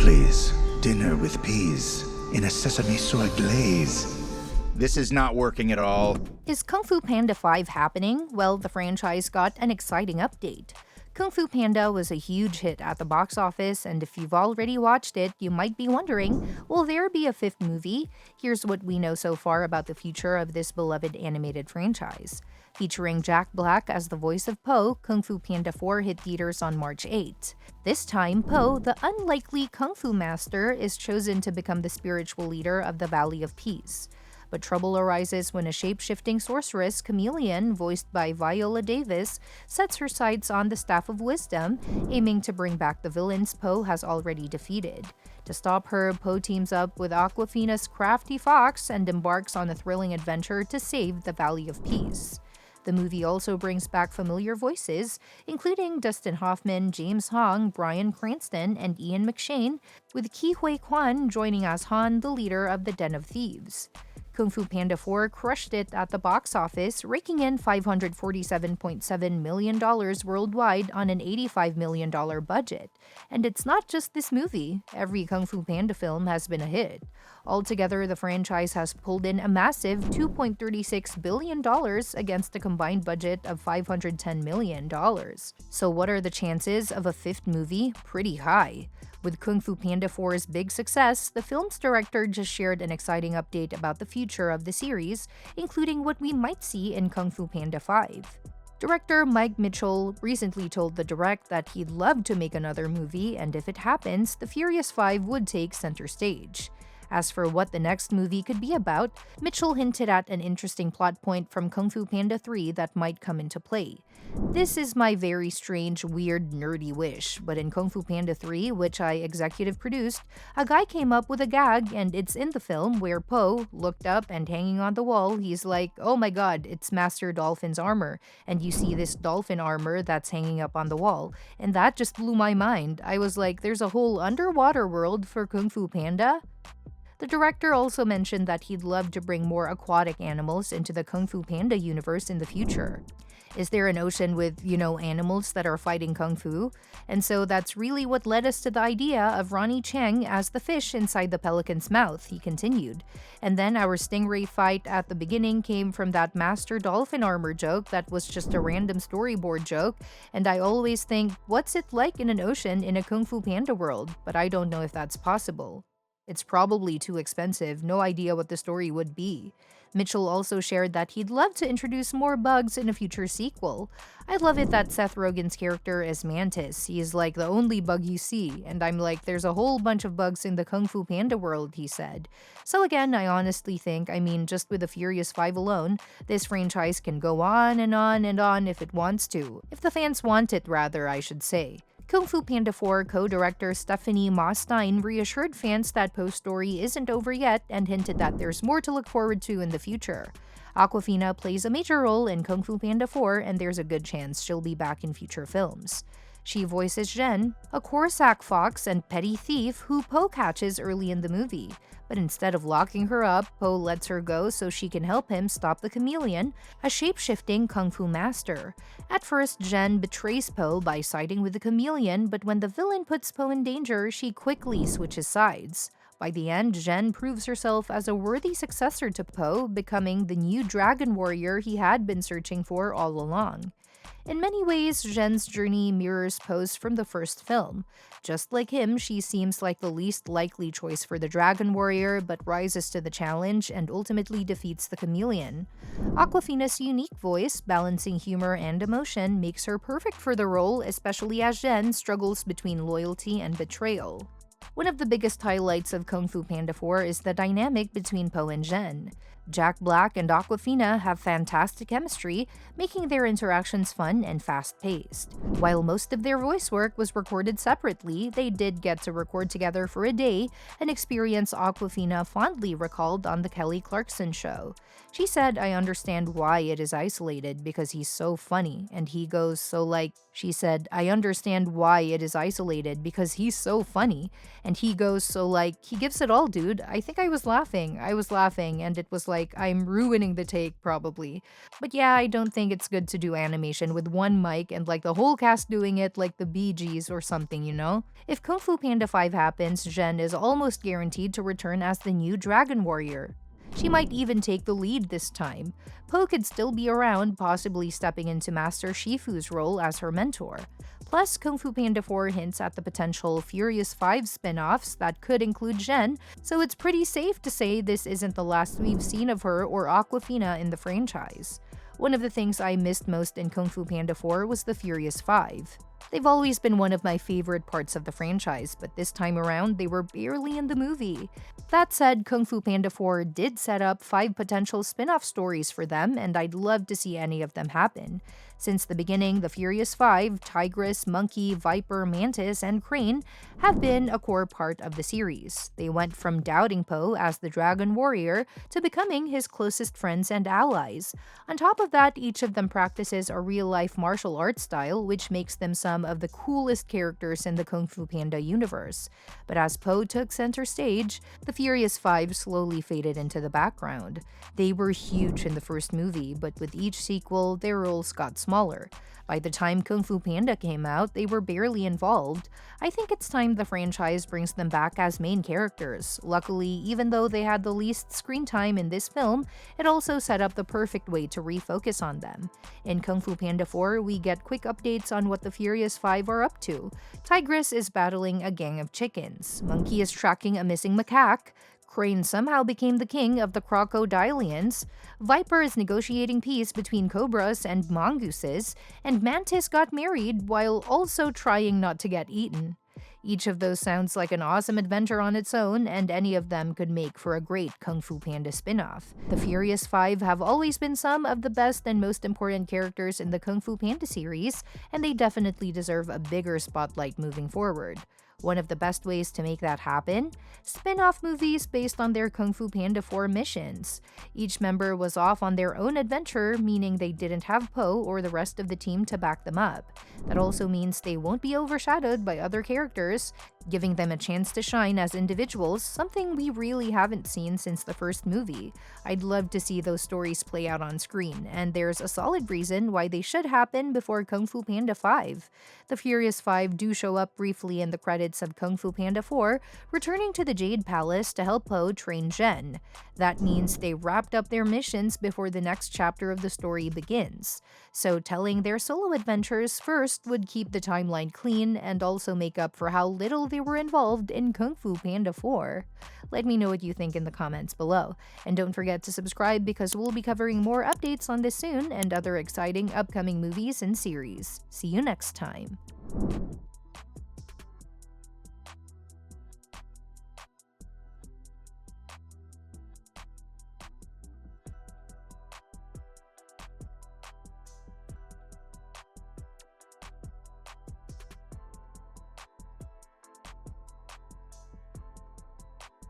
please. Dinner with peas in a sesame soy glaze. This is not working at all. Is Kung Fu Panda 5 happening? Well, the franchise got an exciting update. Kung Fu Panda was a huge hit at the box office, and if you've already watched it, you might be wondering, will there be a fifth movie? Here's what we know so far about the future of this beloved animated franchise. Featuring Jack Black as the voice of Po, Kung Fu Panda 4 hit theaters on March 8. This time, Po, the unlikely Kung Fu master, is chosen to become the spiritual leader of the Valley of Peace. But trouble arises when a shape-shifting sorceress, Chameleon, voiced by Viola Davis, sets her sights on the Staff of Wisdom, aiming to bring back the villains Po has already defeated. To stop her, Po teams up with Awkwafina's crafty fox and embarks on a thrilling adventure to save the Valley of Peace. The movie also brings back familiar voices, including Dustin Hoffman, James Hong, Bryan Cranston, and Ian McShane, with Ke Huy Quan joining as Han, the leader of the Den of Thieves. Kung Fu Panda 4 crushed it at the box office, raking in $547.7 million worldwide on an $85 million budget. And it's not just this movie. Every Kung Fu Panda film has been a hit. Altogether, the franchise has pulled in a massive $2.36 billion against a combined budget of $510 million. So what are the chances of a fifth movie? Pretty high. With Kung Fu Panda 4's big success, the film's director just shared an exciting update about the future of the series, including what we might see in Kung Fu Panda 5. Director Mike Mitchell recently told The Direct that he'd love to make another movie, and if it happens, The Furious 5 would take center stage. As for what the next movie could be about, Mitchell hinted at an interesting plot point from Kung Fu Panda 3 that might come into play. This is my very strange, weird, nerdy wish, but in Kung Fu Panda 3, which I executive produced, a guy came up with a gag, and it's in the film where Po looked up and hanging on the wall, he's like, oh my god, it's Master Dolphin's armor, and you see this dolphin armor that's hanging up on the wall, and that just blew my mind. I was like, there's a whole underwater world for Kung Fu Panda? The director also mentioned that he'd love to bring more aquatic animals into the Kung Fu Panda universe in the future. Is there an ocean with, animals that are fighting kung fu? And so that's really what led us to the idea of Ronnie Cheng as the fish inside the pelican's mouth, he continued. And then our stingray fight at the beginning came from that Master Dolphin armor joke that was just a random storyboard joke, and I always think, what's it like in an ocean in a Kung Fu Panda world? But I don't know if that's possible. It's probably too expensive, no idea what the story would be. Mitchell also shared that he'd love to introduce more bugs in a future sequel. I love it that Seth Rogen's character is Mantis. He's like the only bug you see, and I'm like, there's a whole bunch of bugs in the Kung Fu Panda world, he said. So again, I honestly think, just with the Furious 5 alone, this franchise can go on and on and on if it wants to. If the fans want it, rather, I should say. Kung Fu Panda 4 co-director Stephanie Ma Stein reassured fans that Po's story isn't over yet and hinted that there's more to look forward to in the future. Awkwafina plays a major role in Kung Fu Panda 4, and there's a good chance she'll be back in future films. She voices Zhen, a Corsac fox and petty thief who Po catches early in the movie. But instead of locking her up, Po lets her go so she can help him stop the chameleon, a shape-shifting kung fu master. At first, Zhen betrays Po by siding with the chameleon, but when the villain puts Po in danger, she quickly switches sides. By the end, Zhen proves herself as a worthy successor to Po, becoming the new dragon warrior he had been searching for all along. In many ways, Zhen's journey mirrors Po's from the first film. Just like him, she seems like the least likely choice for the Dragon Warrior, but rises to the challenge and ultimately defeats the chameleon. Awkwafina's unique voice, balancing humor and emotion, makes her perfect for the role, especially as Zhen struggles between loyalty and betrayal. One of the biggest highlights of Kung Fu Panda 4 is the dynamic between Po and Zhen. Jack Black and Awkwafina have fantastic chemistry, making their interactions fun and fast-paced. While most of their voice work was recorded separately, they did get to record together for a day, an experience Awkwafina fondly recalled on The Kelly Clarkson Show. She said, I understand why it is isolated because he's so funny, and he goes so like, she said, I understand why it is isolated because he's so funny, and he goes so like, he gives it all, dude. I think I was laughing, and it was like I'm ruining the take, probably. But yeah, I don't think it's good to do animation with one mic and like the whole cast doing it like the Bee Gees or something, you know? If Kung Fu Panda 5 happens, Zhen is almost guaranteed to return as the new Dragon Warrior. She might even take the lead this time. Po could still be around, possibly stepping into Master Shifu's role as her mentor. Plus, Kung Fu Panda 4 hints at the potential Furious 5 spin-offs that could include Zhen, so it's pretty safe to say this isn't the last we've seen of her or Aquafina in the franchise. One of the things I missed most in Kung Fu Panda 4 was the Furious 5. They've always been one of my favorite parts of the franchise, but this time around, they were barely in the movie. That said, Kung Fu Panda 4 did set up 5 potential spin-off stories for them, and I'd love to see any of them happen. Since the beginning, the Furious 5, Tigress, Monkey, Viper, Mantis, and Crane have been a core part of the series. They went from doubting Po as the Dragon Warrior to becoming his closest friends and allies. On top of that, each of them practices a real-life martial arts style, which makes them some of the coolest characters in the Kung Fu Panda universe. But as Po took center stage, the Furious 5 slowly faded into the background. They were huge in the first movie, but with each sequel, their roles got smaller. By the time Kung Fu Panda came out, they were barely involved. I think it's time the franchise brings them back as main characters. Luckily, even though they had the least screen time in this film, it also set up the perfect way to refocus on them. In Kung Fu Panda 4, we get quick updates on what the Furious 5 are up to. Tigress is battling a gang of chickens. Monkey is tracking a missing macaque. Crane somehow became the king of the crocodilians, Viper is negotiating peace between cobras and mongooses, and Mantis got married while also trying not to get eaten. Each of those sounds like an awesome adventure on its own, and any of them could make for a great Kung Fu Panda spin-off. The Furious 5 have always been some of the best and most important characters in the Kung Fu Panda series, and they definitely deserve a bigger spotlight moving forward. One of the best ways to make that happen? Spin-off movies based on their Kung Fu Panda 4 missions. Each member was off on their own adventure, meaning they didn't have Po or the rest of the team to back them up. That also means they won't be overshadowed by other characters, giving them a chance to shine as individuals, something we really haven't seen since the first movie. I'd love to see those stories play out on screen, and there's a solid reason why they should happen before Kung Fu Panda 5. The Furious 5 do show up briefly in the credits of Kung Fu Panda 4, returning to the Jade Palace to help Po train Zhen. That means they wrapped up their missions before the next chapter of the story begins. So telling their solo adventures first would keep the timeline clean and also make up for how little they were involved in Kung Fu Panda 4. Let me know what you think in the comments below. And don't forget to subscribe because we'll be covering more updates on this soon and other exciting upcoming movies and series. See you next time.